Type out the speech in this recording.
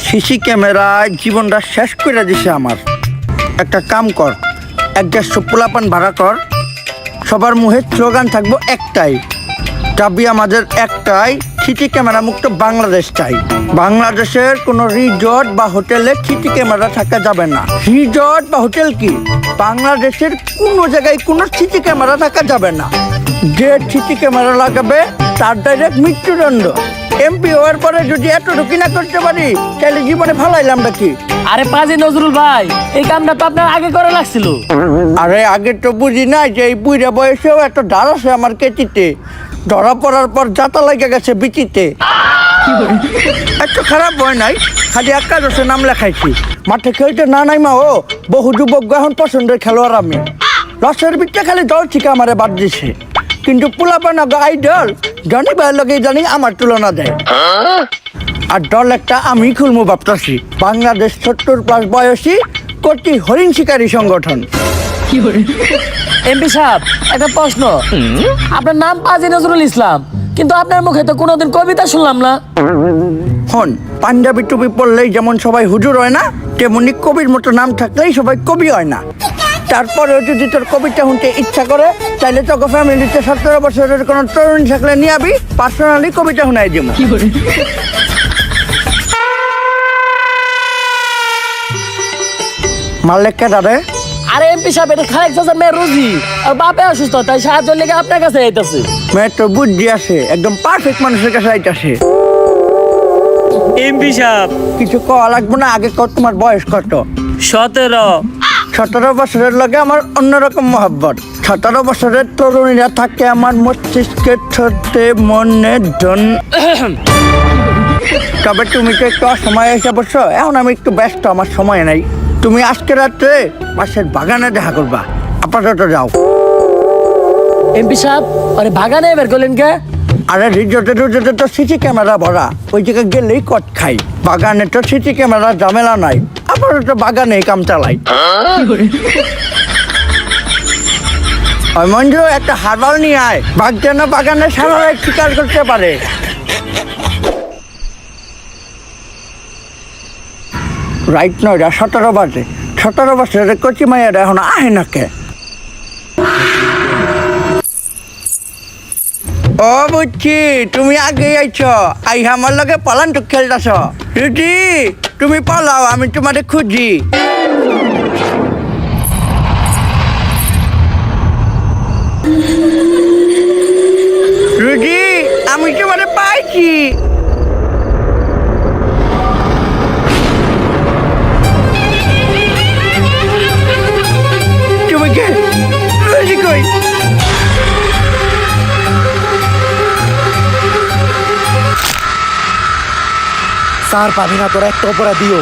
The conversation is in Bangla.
সিসি ক্যামেরায় জীবনটা শেষ করে দিছে আমার। একটা কাম কর, 1-150 পোলাপান ভাড়া কর, সবার মুখে স্লোগান থাকবো একটাই, দাবি আমাদের একটাই, সিসি ক্যামেরা মুক্ত বাংলাদেশ চাই। বাংলাদেশের কোনো রিসর্ট বা হোটেলে সিসি ক্যামেরা থাকা যাবে না। রিসর্ট বা হোটেল কি, বাংলাদেশের কোনো জায়গায় কোনো সিসি ক্যামেরা থাকা যাবে না। যে সিসি ক্যামেরা লাগাবে তার ডাইরেক্ট মৃত্যুদণ্ড। এমপি হওয়ার পরে যদি এতটুকু না করতে পারি তাহলে জীবনে ভালাইলাম নাকি? আরে পাজি নজরুল ভাই, এই কামটা তো আপনার আগে করে লাগছিল। আরে আগে তো বুঝি নাই যে এই বুড়া বয়সেও এত ডার আছে আমার কেটিতে। ধরা পড়ার পর যাতা লেগে গেছে বিচিতে। এত খারাপ হয় নাই, খালি একাদশে নাম লেখাইছি। মাঠে খেলতে না নাই মা ও বহু যুবক এখন পছন্দের খেলোয়াড় আমি। লসের বিটটা খালি দল থেকে আমারে বাদ দিছে, কিন্তু পোলাপান আইডল জানি ভাইয়ের লগে জানি আমার তুলনা দেয়। আর দল একটা আমি খুলমু ভাবতাছি, বাংলাদেশ 70+ বয়সী কোটি হরিণ শিকারী সংগঠন। এমপি সাহেব, একটা প্রশ্ন, আপনার নাম পাজি নজরুল ইসলাম, কিন্তু আপনার মুখে তো কোনোদিন কবিতা শুনলাম না। হন, পাঞ্জাবি টুপি পরলেই যেমন সবাই হুজুর হয় না, তেমনি কবির মতো নাম থাকলেই সবাই কবি হয় না। তারপরেও যদি তোর কবিতা শুনতে ইচ্ছা করে তাহলে তোকে ফ্যামিলিতে 17 বছরের কোনো তরুণ থাকলে নিয়ে আবি, পার্সোনালি কবিতা শুনাই দিব। মালিককে দাদা। আরে এমপি সাহেব, এটা খালেক চাচার মেয়ে রুজি, আর বাপে অসুস্থ, তাই সাহায্য লেগে আপনার কাছে আইতাছে। মেয়ের তো বুদ্ধি আছে, একদম পারফেক্ট মানুষের কাছে আইতাছে। এমপি সাহেব, কিছু কওয়া লাগবে না, আগে কর তোমার বয়স কত? 17। 17 বছরের লগে আমার অন্যরকম মহব্বত। 17 বছরের তরুণীরা থাকে আমার মস্তিষ্কের ছোটে মনে ধন। তবে তুমি তো একটু অসময় এসে বসো, এখন আমি একটু ব্যস্ত, আমার সময় নাই। তুমি আজকে রাত্রে পাশের বাগানে দেখা করবা, আপাতত যাও। এমপি সাহেব, আরে বাগানে বের করলেন কে? আরে রিজোর্টে তো সিসি ক্যামেরা ভরা, ওই জায়গায় গেলেই কট খাই। বাগানে তো সিসি ক্যামেরা ঝামেলা নাই, আপাতত বাগানে কাম চালাই। ওই মঞ্জু, একটা হারবাল নিয়ে আয়, বাঘ যেন বাগানে সারা শিকার করতে পারে। রাইট নয়, 17 বাজে। 17 বছরের কচি মাইয়ারা এখন আহে না কে? ও বুঝছি, তুমি আগে আইছ, আই আমার লগে পালান তো খেলতেছ। রুটি, তুমি পালাও, আমি তোমারে খুঁজি। রুটি, আমি তোমারে পাইছি। তুমি কে? রুটি কই? স্যার, পাবি না, তোরা একটা অপরাধীও।